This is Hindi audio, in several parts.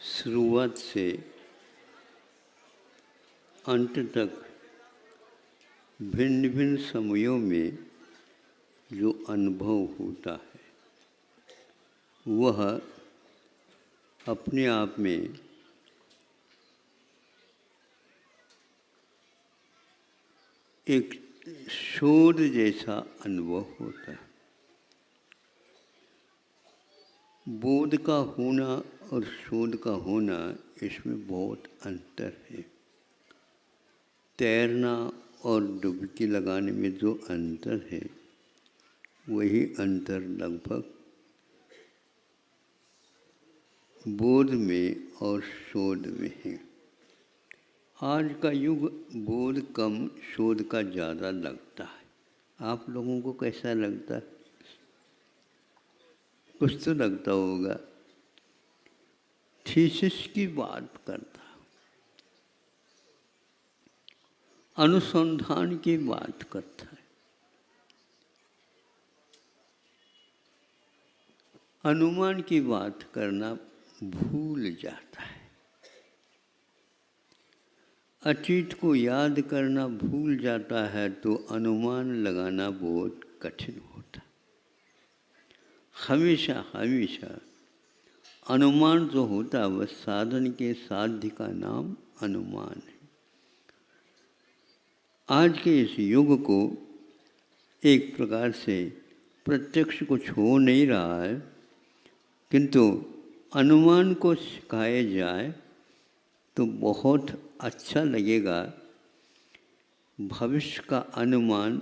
शुरुआत से अंत तक भिन्न भिन्न समयों में जो अनुभव होता है वह अपने आप में एक शोध जैसा अनुभव होता है। बोध का होना और शोध का होना, इसमें बहुत अंतर है। तैरना और डुबकी लगाने में जो अंतर है वही अंतर लगभग बोध में और शोध में है। आज का युग बोध कम शोध का ज़्यादा लगता है। आप लोगों को कैसा लगता है? कुछ तो लगता होगा। थीसिस की बात करता, अनुसंधान की बात करता है, अनुमान की बात करना भूल जाता है, अतीत को याद करना भूल जाता है, तो अनुमान लगाना बहुत कठिन होता है। हमेशा हमेशा अनुमान जो होता है वह साधन के साध्य का नाम अनुमान है। आज के इस युग को एक प्रकार से प्रत्यक्ष कुछ हो नहीं रहा है, किंतु अनुमान को सिखाया जाए तो बहुत अच्छा लगेगा। भविष्य का अनुमान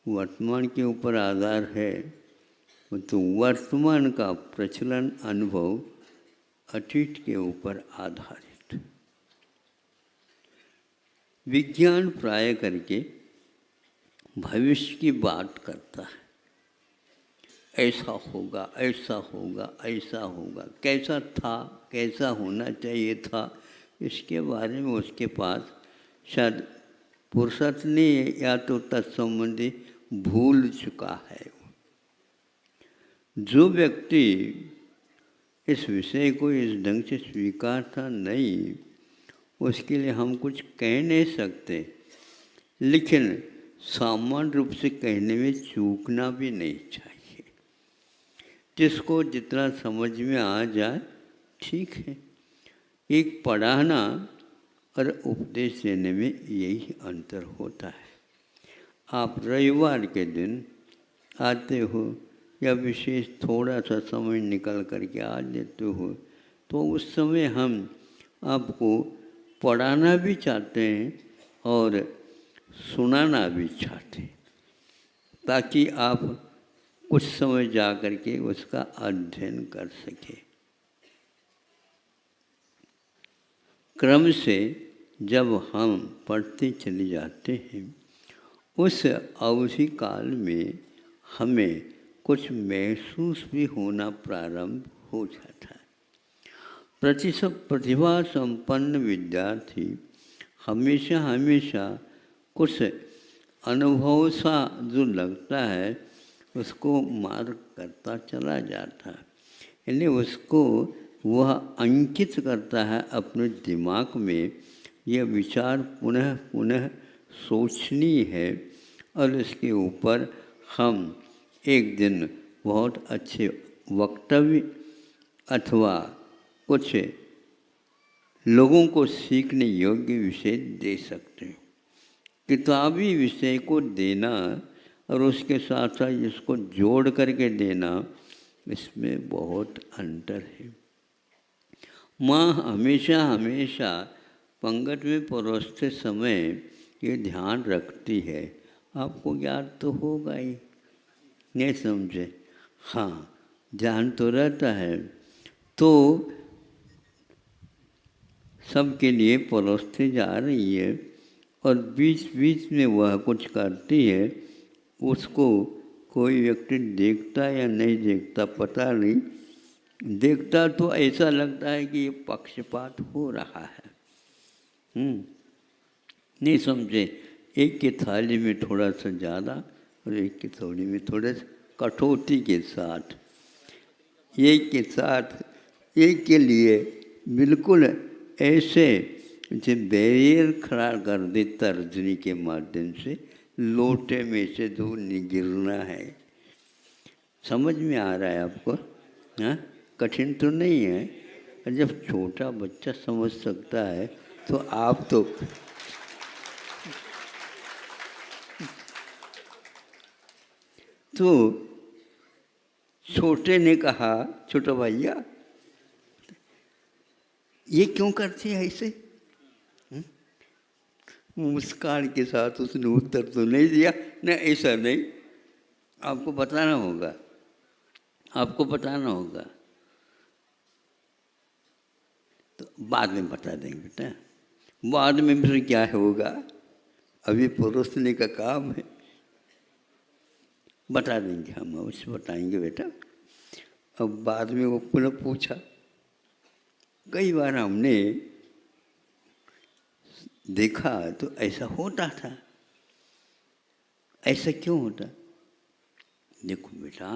वर्तमान के ऊपर आधार है, तो वर्तमान का प्रचलन अनुभव अतीत के ऊपर आधारित। विज्ञान प्राय करके भविष्य की बात करता है, ऐसा होगा, ऐसा होगा, ऐसा होगा, कैसा था, कैसा होना चाहिए था, इसके बारे में उसके पास शायद फुर्सत नहीं है, या तो तत्संबंधी भूल चुका है। जो व्यक्ति इस विषय को इस ढंग से स्वीकारता नहीं, उसके लिए हम कुछ कह नहीं सकते, लेकिन सामान्य रूप से कहने में चूकना भी नहीं चाहिए। जिसको जितना समझ में आ जाए ठीक है। एक पढ़ाना और उपदेश देने में यही अंतर होता है। आप रविवार के दिन आते हो या विशेष थोड़ा सा समय निकल करके आ जाते हो, तो उस समय हम आपको पढ़ाना भी चाहते हैं और सुनाना भी चाहते हैं, ताकि आप कुछ समय जा कर के उसका अध्ययन कर सके। क्रम से जब हम पढ़ते चले जाते हैं, उस अवधि काल में हमें कुछ महसूस भी होना प्रारंभ हो जाता है। प्रतिभा संपन्न विद्यार्थी हमेशा हमेशा कुछ अनुभव सा जो लगता है उसको मार्क करता चला जाता है, यानी उसको वह अंकित करता है अपने दिमाग में। यह विचार पुनः पुनः सोचनी है और इसके ऊपर हम एक दिन बहुत अच्छे वक्तव्य अथवा कुछ लोगों को सीखने योग्य विषय दे सकते हैं। किताबी विषय को देना और उसके साथ साथ इसको जोड़ करके देना, इसमें बहुत अंतर है। माँ हमेशा हमेशा पंगत में परोसते समय ये ध्यान रखती है, आपको याद तो होगा ही, नहीं समझे? हाँ, ध्यान तो रहता है। तो सबके लिए परोसते जा रही है और बीच बीच में वह कुछ करती है, उसको कोई व्यक्ति देखता या नहीं देखता पता नहीं। देखता तो ऐसा लगता है कि ये पक्षपात हो रहा है। नहीं समझे? एक की थाली में थोड़ा सा ज़्यादा और एक की थाली में थोड़ा सा कटौती के साथ, एक के साथ एक के लिए बिल्कुल ऐसे जो बैरियर खड़ा कर दे तर्जनी के माध्यम से, लोटे में से दूर नहीं गिरना है। समझ में आ रहा है आपको? हाँ, कठिन तो नहीं है। और जब छोटा बच्चा समझ सकता है तो आप तो छोटे ने कहा, छोटा भैया ये क्यों करते हैं ऐसे? मुस्कान के साथ उसने उत्तर तो नहीं दिया, न ऐसा नहीं, आपको बताना होगा, आपको बताना होगा। तो बाद में बता देंगे बेटा, बाद में फिर क्या होगा, अभी परोसने का काम है, बता देंगे, हम अवश्य बताएंगे बेटा। अब बाद में वो पुनः पूछा, कई बार हमने देखा तो ऐसा होता था, ऐसा क्यों होता? देखो बेटा,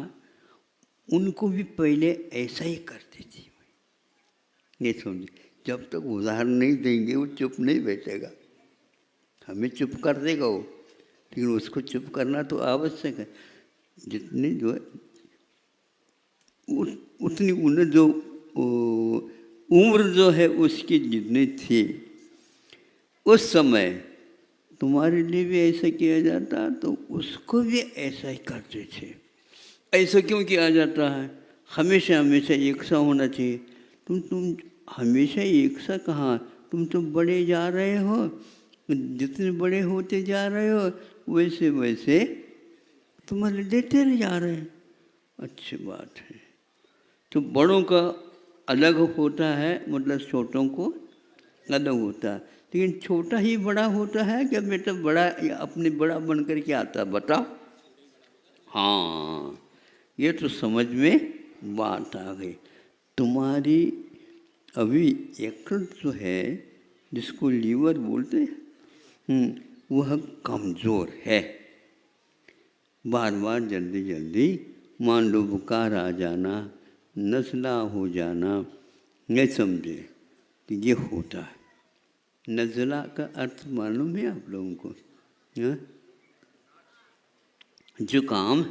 उनको भी पहले ऐसा ही करते थे, नहीं समझे? जब तक उदाहरण नहीं देंगे वो चुप नहीं बैठेगा। हमें चुप कर देगा वो, लेकिन उसको चुप करना तो आवश्यक है। जितनी जो है उतनी उन्हें जो उम्र जो है उसकी जितनी थी उस समय तुम्हारे लिए भी ऐसा किया जाता तो उसको भी ऐसा ही करते थे। ऐसा क्यों किया जाता है? हमेशा हमेशा एक सा होना चाहिए। तुम हमेशा एक सा कहाँ, तुम तो बड़े जा रहे हो, जितने बड़े होते जा रहे हो वैसे वैसे तुम्हारे देते रह जा रहे हैं। अच्छी बात है। तो बड़ों का अलग होता है, मतलब छोटों को अलग होता है, लेकिन छोटा ही बड़ा होता है क्या बेटा? बड़ा अपने बड़ा बन कर के आता, बताओ। हाँ, ये तो समझ में बात आ गई। तुम्हारी अभी यकृत जो है, जिसको लीवर बोलते हैं, वह कमज़ोर है। बार बार जल्दी जल्दी मान लो बुखार आ जाना, नज़ला हो जाना, नहीं समझे तो ये होता है। नज़ला का अर्थ मालूम है आप लोगों को? हाँ, जुकाम।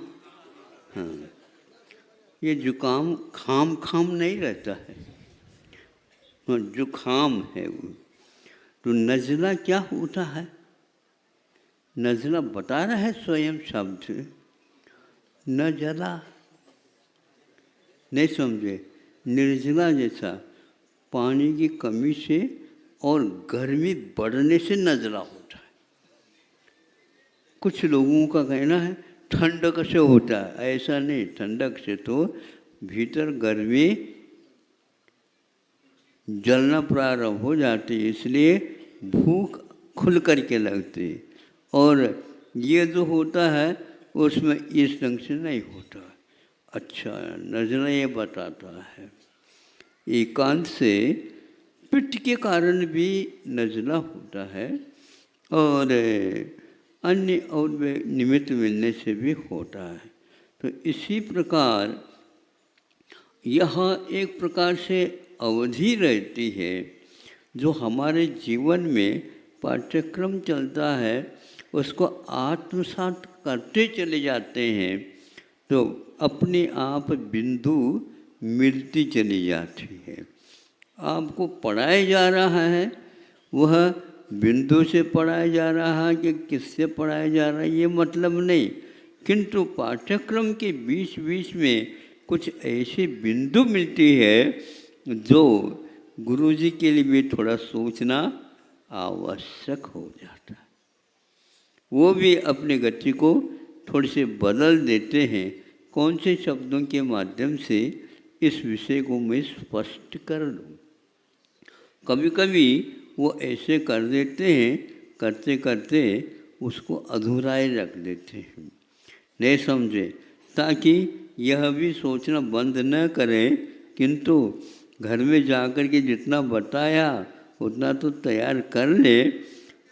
हाँ, ये जुकाम खाम खाम नहीं रहता है, हाँ, जुकाम है वो। तो नज़ला क्या होता है? नज़ला बता रहा है स्वयं शब्द, नज़ला, नहीं समझे? निर्जला जैसा, पानी की कमी से और गर्मी बढ़ने से नज़ला होता है। कुछ लोगों का कहना है ठंडक से होता है, ऐसा नहीं। ठंडक से तो भीतर गर्मी जलना प्रारंभ हो जाती है, इसलिए भूख खुल करके लगती है। और ये जो होता है उसमें इस ढंग से नहीं होता। अच्छा, नज़ला ये बताता है एकांत से पित्त के कारण भी नज़ला होता है, और अन्य और निमित्त मिलने से भी होता है। तो इसी प्रकार यहाँ एक प्रकार से अवधि रहती है, जो हमारे जीवन में पाठ्यक्रम चलता है उसको आत्मसात करते चले जाते हैं, तो अपने आप बिंदु मिलती चली जाती है। आपको पढ़ाया जा रहा है, वह बिंदु से पढ़ाया जा रहा है कि किससे पढ़ाया जा रहा है ये मतलब नहीं, किंतु पाठ्यक्रम के बीच बीच में कुछ ऐसी बिंदु मिलती है जो गुरुजी के लिए भी थोड़ा सोचना आवश्यक हो जाता है। वो भी अपनी गति को थोड़ी से बदल देते हैं। कौन से शब्दों के माध्यम से इस विषय को मैं स्पष्ट कर लूँ? कभी कभी वो ऐसे कर देते हैं, करते करते उसको अधूरा ही रख देते हैं, नहीं समझे? ताकि यह भी सोचना बंद न करें, किंतु घर में जाकर के जितना बताया उतना तो तैयार कर ले।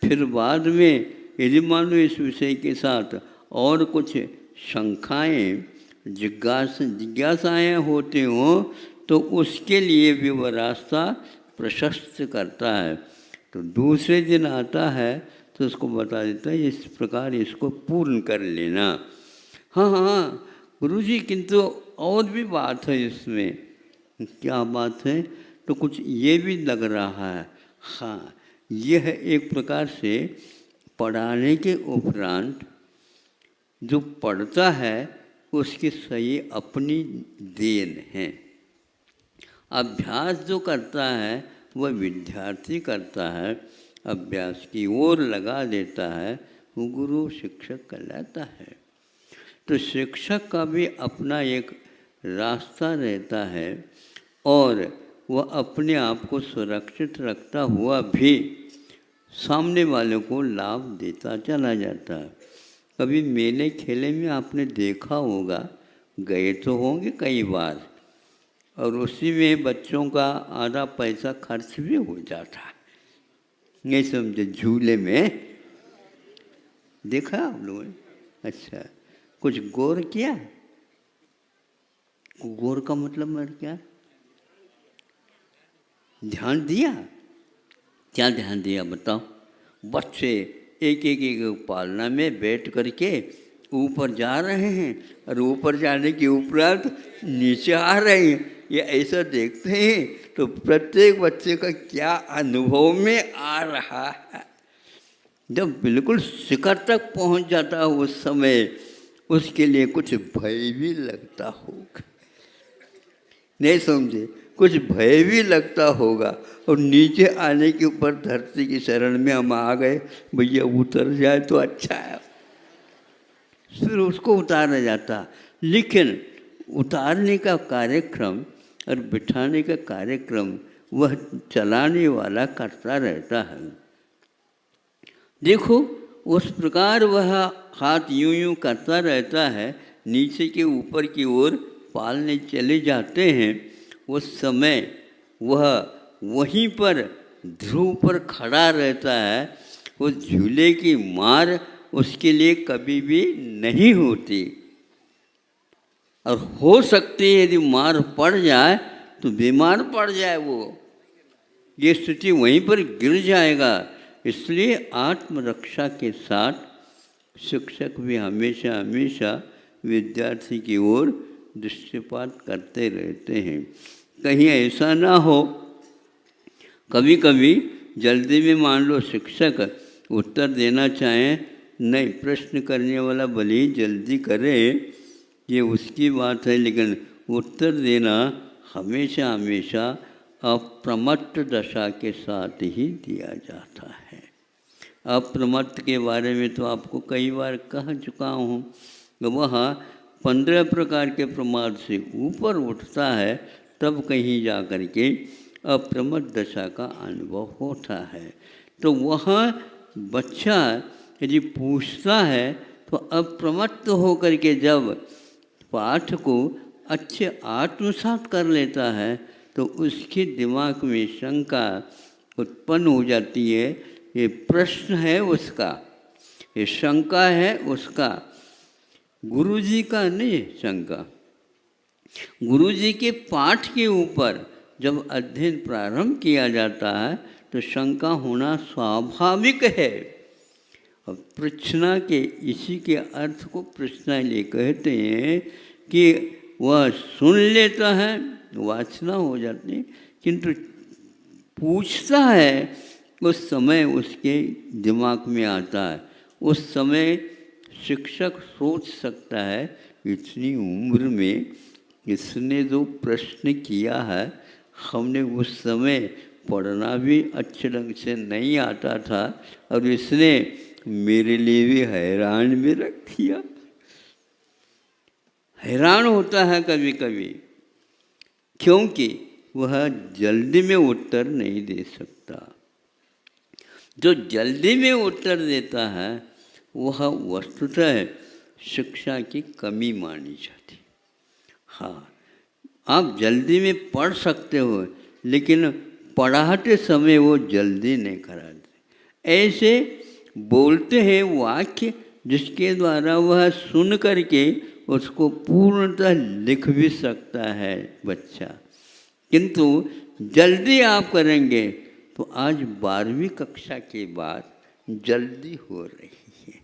फिर बाद में यदि मान लो इस विषय के साथ और कुछ शंकाएँ जिज्ञासाएँ होती हों तो उसके लिए भी वह रास्ता प्रशस्त करता है। तो दूसरे दिन आता है तो उसको बता देता है इस प्रकार इसको पूर्ण कर लेना। हाँ हाँ गुरुजी, किंतु और भी बात है इसमें। क्या बात है? तो कुछ ये भी लग रहा है। हाँ, यह एक प्रकार से पढ़ाने के उपरांत जो पढ़ता है उसकी सही अपनी देन है। अभ्यास जो करता है वह विद्यार्थी करता है, अभ्यास की ओर लगा देता है, वो गुरु शिक्षक कहलाता है। तो शिक्षक का भी अपना एक रास्ता रहता है और वह अपने आप को सुरक्षित रखता हुआ भी सामने वालों को लाभ देता चला जाता है। कभी मेले खेले में आपने देखा होगा, गए तो होंगे कई बार, और उसी में बच्चों का आधा पैसा खर्च भी हो जाता है। नहीं समझे? झूले में देखा आप लोगों ने? अच्छा, कुछ गौर किया? गौर का मतलब मर क्या? ध्यान दिया? क्या ध्यान दिया बताओ? बच्चे एक एक एक पालना में बैठ करके ऊपर जा रहे हैं और ऊपर जाने के उपरांत नीचे आ रहे हैं। ये ऐसा देखते हैं तो प्रत्येक बच्चे का क्या अनुभव में आ रहा है। जब बिल्कुल शिखर तक पहुंच जाता है उस समय उसके लिए कुछ भय भी लगता होगा। नहीं समझे? कुछ भय भी लगता होगा। और नीचे आने के ऊपर धरती की शरण में हम आ गए, भैया उतर जाए तो अच्छा है, फिर उसको उतारा जाता। लेकिन उतारने का कार्यक्रम और बिठाने का कार्यक्रम वह चलाने वाला करता रहता है। देखो उस प्रकार वह हाथ यूं यूं करता रहता है, नीचे के ऊपर की ओर पालने चले जाते हैं। उस समय वह वहीं पर ध्रुव पर खड़ा रहता है। उस झूले की मार उसके लिए कभी भी नहीं होती, और हो सकती है यदि मार पड़ जाए तो बीमार पड़ जाए, वो ये स्थिति वहीं पर गिर जाएगा। इसलिए आत्मरक्षा के साथ शिक्षक भी हमेशा हमेशा विद्यार्थी की ओर दृष्टिपात करते रहते हैं। कहीं ऐसा ना हो कभी कभी जल्दी में मान लो शिक्षक उत्तर देना चाहें, नहीं, प्रश्न करने वाला भले ही जल्दी करे, ये उसकी बात है, लेकिन उत्तर देना हमेशा हमेशा अप्रमत्त दशा के साथ ही दिया जाता है। अप्रमत्त के बारे में तो आपको कई बार कह चुका हूँ। वह 15 प्रकार के प्रमाद से ऊपर उठता है तब कहीं जा कर के अप्रमत्त दशा का अनुभव होता है। तो वह बच्चा यदि पूछता है तो अप्रमत्त होकर के जब पाठ को अच्छे आत्मसात कर लेता है तो उसके दिमाग में शंका उत्पन्न हो जाती है। ये प्रश्न है उसका, ये शंका है उसका, गुरुजी का नहीं शंका। गुरुजी के पाठ के ऊपर जब अध्ययन प्रारंभ किया जाता है तो शंका होना स्वाभाविक है। और प्रश्ना के इसी के अर्थ को प्रश्नावली कहते हैं कि वह सुन लेता है, वासना हो जाती है, किंतु पूछता है उस समय उसके दिमाग में आता है। उस समय शिक्षक सोच सकता है इतनी उम्र में इसने जो प्रश्न किया है, हमने उस समय पढ़ना भी अच्छे ढंग से नहीं आता था और इसने मेरे लिए भी हैरान में रख दिया। हैरान होता है कभी कभी, क्योंकि वह जल्दी में उत्तर नहीं दे सकता। जो जल्दी में उत्तर देता है वह वस्तुतः शिक्षा की कमी मानी जाती। हाँ, आप जल्दी में पढ़ सकते हो लेकिन पढ़ाते समय वो जल्दी नहीं कराते। ऐसे बोलते हैं वाक्य जिसके द्वारा वह सुन करके उसको पूर्णतः लिख भी सकता है बच्चा। किंतु जल्दी आप करेंगे तो आज 12वीं कक्षा के बाद जल्दी हो रही है।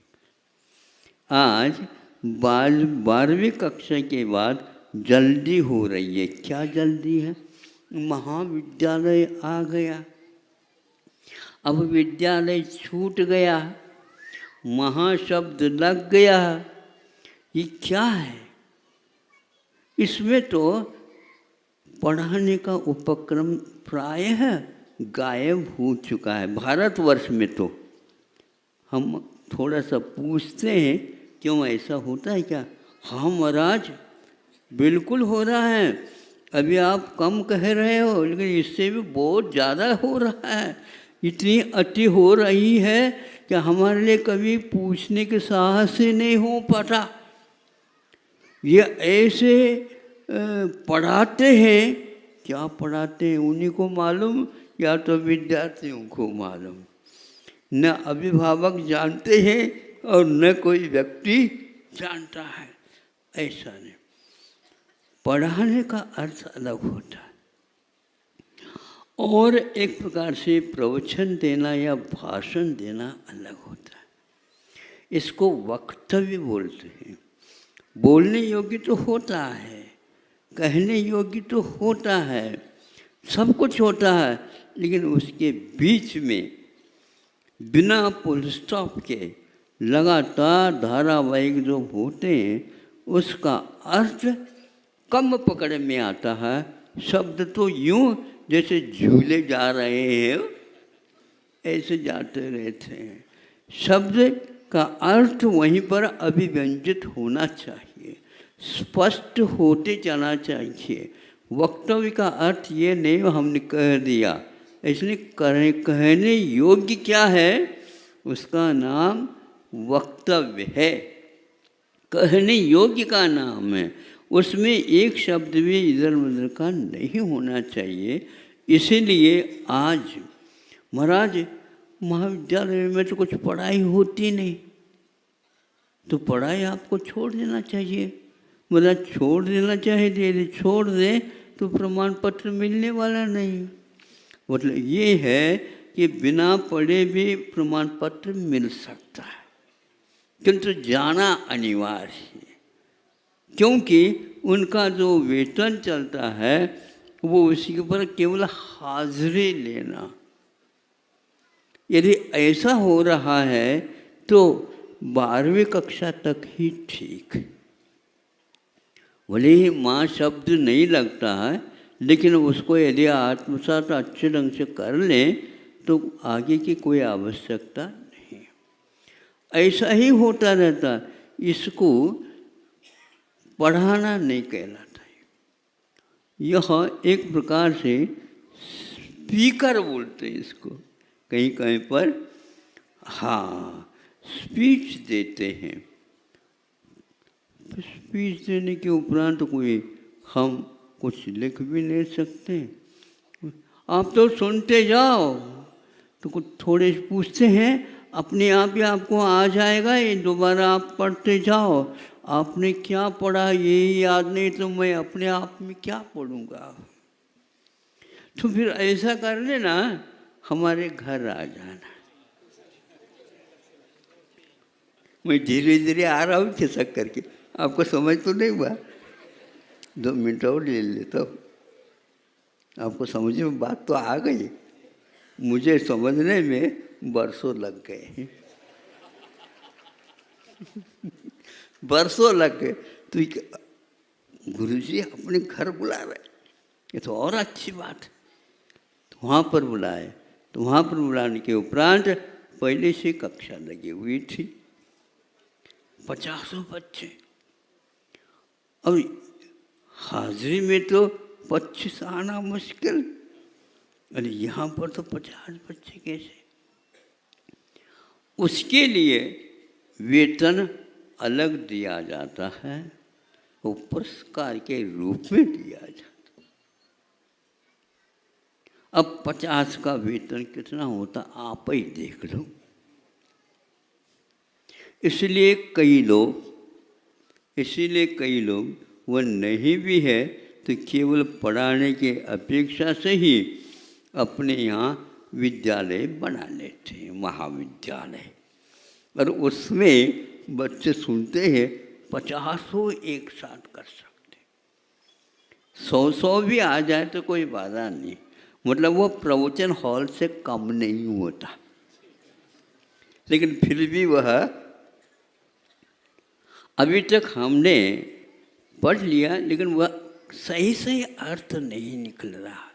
आज 12वीं कक्षा के बाद जल्दी हो रही है। क्या जल्दी है? महाविद्यालय आ गया, अब विद्यालय छूट गया, महाशब्द लग गया। ये क्या है? इसमें तो पढ़ाने का उपक्रम प्रायः गायब हो चुका है भारतवर्ष में। तो हम थोड़ा सा पूछते हैं, क्यों ऐसा होता है क्या? हाँ महाराज, बिल्कुल हो रहा है। अभी आप कम कह रहे हो, लेकिन इससे भी बहुत ज़्यादा हो रहा है। इतनी अति हो रही है कि हमारे लिए कभी पूछने के साहस ही नहीं हो पाता। ये ऐसे पढ़ाते हैं, क्या पढ़ाते हैं उन्हीं को मालूम, या तो विद्यार्थियों को मालूम। न अभिभावक जानते हैं और न कोई व्यक्ति जानता है। ऐसा नहीं, पढ़ाने का अर्थ अलग होता है और एक प्रकार से प्रवचन देना या भाषण देना अलग होता है। इसको वक्तव्य बोलते हैं। बोलने योग्य तो होता है, कहने योग्य तो होता है, सब कुछ होता है, लेकिन उसके बीच में बिना फुल स्टॉप के लगातार धारावाहिक जो होते हैं उसका अर्थ कम पकड़ में आता है। शब्द तो यूं जैसे झूले जा रहे हैं ऐसे जाते रहते हैं। शब्द का अर्थ वहीं पर अभिव्यंजित होना चाहिए, स्पष्ट होते जाना चाहिए। वक्तव्य का अर्थ ये नहीं हमने कह दिया, इसलिए कहने योग्य क्या है उसका नाम वक्तव्य है, कहने योग्य का नाम है। उसमें एक शब्द भी इधर उधर का नहीं होना चाहिए। इसीलिए आज महाराज महाविद्यालय में तो कुछ पढ़ाई होती नहीं, तो पढ़ाई आपको छोड़ देना चाहिए। मतलब छोड़ देना चाहिए, यदि छोड़ दें तो प्रमाण पत्र मिलने वाला नहीं। मतलब ये है कि बिना पढ़े भी प्रमाण पत्र मिल सकता है, किंतु जाना अनिवार्य है। क्योंकि उनका जो वेतन चलता है वो उसी के ऊपर केवल हाजिरी लेना। यदि ऐसा हो रहा है तो 12वीं कक्षा तक ही ठीक। भले ही माँ शब्द नहीं लगता है, लेकिन उसको यदि आत्मसात अच्छे ढंग से कर लें तो आगे की कोई आवश्यकता नहीं। ऐसा ही होता रहता, इसको पढ़ाना नहीं कहलाता है। यह एक प्रकार से स्पीकर बोलते हैं इसको, कहीं कहीं पर हाँ स्पीच देते हैं। स्पीच देने के उपरांत कोई हम कुछ लिख भी नहीं सकते। आप तो सुनते जाओ, तो कुछ थोड़े पूछते हैं, अपने आप ही आपको आ जाएगा। ये दोबारा आप पढ़ते जाओ। आपने क्या पढ़ा ये याद नहीं तो मैं अपने आप में क्या पढ़ूंगा। तो फिर ऐसा कर लेना, हमारे घर आ जाना। मैं धीरे धीरे आ रहा हूँ खिसक करके, आपको समझ तो नहीं हुआ? 2 मिनट और ले लेता हूँ, आपको समझ में बात तो आ गई, मुझे समझने में बरसों लग गए। बरसों लग गए। तो गुरुजी अपने घर बुला रहे, ये तो और अच्छी बात। तो वहाँ पर बुलाए, तो वहाँ पर बुलाने के उपरांत पहले से कक्षा लगी हुई थी, 50 बच्चे। अब हाजिरी में तो 25 आना मुश्किल, अरे यहाँ पर तो 50 बच्चे कैसे। उसके लिए वेतन अलग दिया जाता है, वो पुरस्कार के रूप में दिया जाता है। अब 50 का वेतन कितना होता आप ही देख लो। इसीलिए कई लोग वो नहीं भी है तो केवल पढ़ाने के अपेक्षा से ही अपने यहाँ विद्यालय बना लेते हैं, महाविद्यालय। और उसमें बच्चे सुनते हैं 50 एक साथ कर सकते, 100 भी आ जाए तो कोई बाधा नहीं, मतलब वो प्रवचन हॉल से कम नहीं होता। लेकिन फिर भी वह अभी तक हमने पढ़ लिया, लेकिन वह सही सही अर्थ नहीं निकल रहा।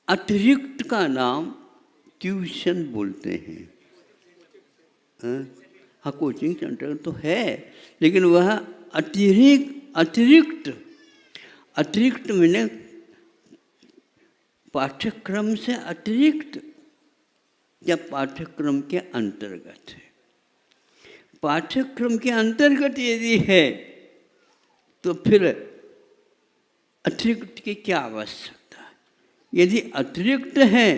अतिरिक्त का नाम ट्यूशन बोलते हैं। हाँ, कोचिंग सेंटर तो है, लेकिन वह अतिरिक्त मैंने पाठ्यक्रम से अतिरिक्त या पाठ्यक्रम के अंतर्गत है। पाठ्यक्रम के अंतर्गत यदि है तो फिर अतिरिक्त की क्या आवश्यकता है? यदि अतिरिक्त है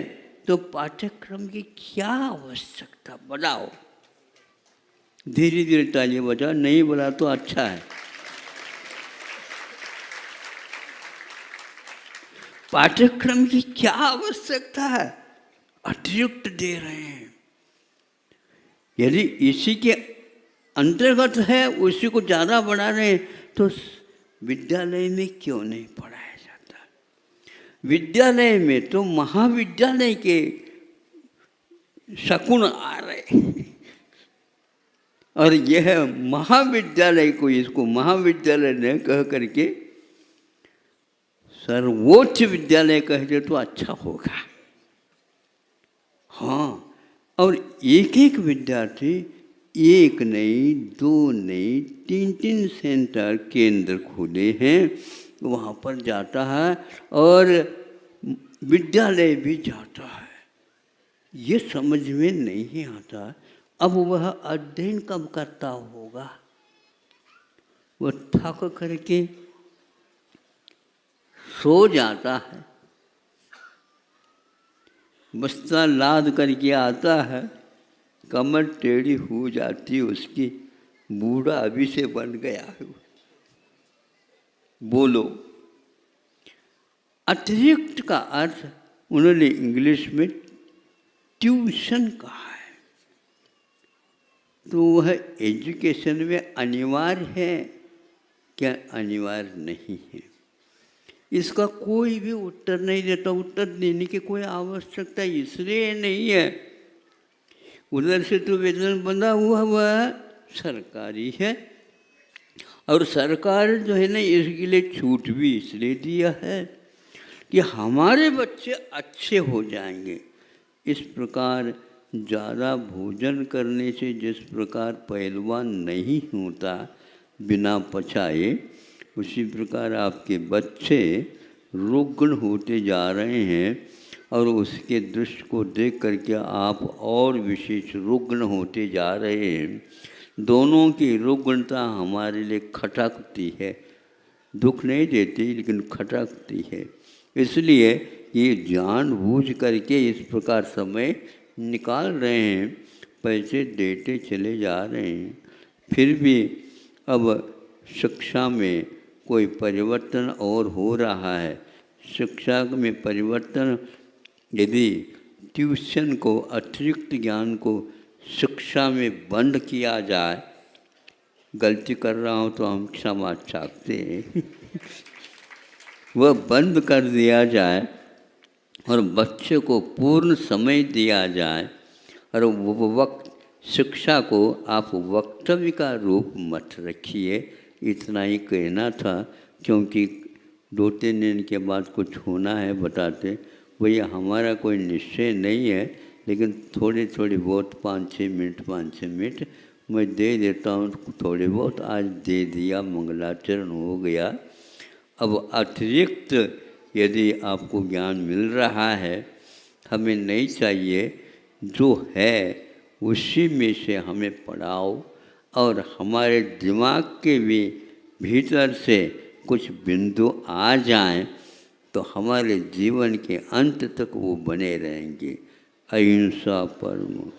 तो पाठ्यक्रम की क्या आवश्यकता? बताओ। धीरे धीरे ताली बजाओ, नहीं बोला तो अच्छा है। पाठ्यक्रम की क्या आवश्यकता है? अतिरिक्त दे रहे हैं। यदि इसी के अंतर्गत है, उसी को ज़्यादा बढ़ा रहे हैं, तो विद्यालय में क्यों नहीं पढ़ाया जाता? विद्यालय में तो महाविद्यालय के शकुन आ रहे, और यह महाविद्यालय को, इसको महाविद्यालय न कह करके सर्वोच्च विद्यालय कह दे तो अच्छा होगा। हाँ, और एक एक विद्यार्थी एक नहीं, 2 नहीं, 3 सेंटर केंद्र खुले हैं, वहाँ पर जाता है और विद्यालय भी जाता है। ये समझ में नहीं आता। अब वह अध्ययन कब करता होगा? वह थक करके सो जाता है, बस्ता लाद करके आता है, कमर टेढ़ी हो जाती है उसकी, बूढ़ा अभी से बन गया है। बोलो, अतिरिक्त का अर्थ उन्होंने इंग्लिश में ट्यूशन कहा है। तो वह एजुकेशन में अनिवार्य है क्या? अनिवार्य नहीं है। इसका कोई भी उत्तर नहीं देता। उत्तर देने की कोई आवश्यकता इसलिए नहीं है, उधर से तो वेतन बंधा हुआ वह सरकारी है, और सरकार जो है ना, इसके लिए छूट भी इसलिए दिया है कि हमारे बच्चे अच्छे हो जाएंगे। इस प्रकार ज़्यादा भोजन करने से जिस प्रकार पहलवान नहीं होता बिना पचाए, उसी प्रकार आपके बच्चे रुग्ण होते जा रहे हैं, और उसके दृश्य को देख करके आप और विशेष रुग्ण होते जा रहे हैं। दोनों की रुग्णता हमारे लिए खटकती है, दुख नहीं देती लेकिन खटकती है। इसलिए ये जानबूझ करके इस प्रकार समय निकाल रहे हैं, पैसे देते चले जा रहे हैं। फिर भी अब शिक्षा में कोई परिवर्तन और हो रहा है। शिक्षा में परिवर्तन, यदि ट्यूशन को, अतिरिक्त ज्ञान को शिक्षा में बंद किया जाए, गलती कर रहा हूँ तो हम क्षमा चाहते हैं वह बंद कर दिया जाए और बच्चे को पूर्ण समय दिया जाए, और वो शिक्षा को आप वक्तव्य का रूप मत रखिए। इतना ही कहना था, क्योंकि 2-3 दिन के बाद कुछ होना है बताते। वही हमारा कोई निश्चय नहीं है, लेकिन थोड़ी बहुत 5-6 मिनट मैं दे देता हूँ। थोड़े बहुत आज दे दिया, मंगलाचरण हो गया। अब अतिरिक्त यदि आपको ज्ञान मिल रहा है, हमें नहीं चाहिए, जो है उसी में से हमें पढ़ाओ, और हमारे दिमाग के भी भीतर से कुछ बिंदु आ जाएं तो हमारे जीवन के अंत तक वो बने रहेंगे। अहिंसा परमो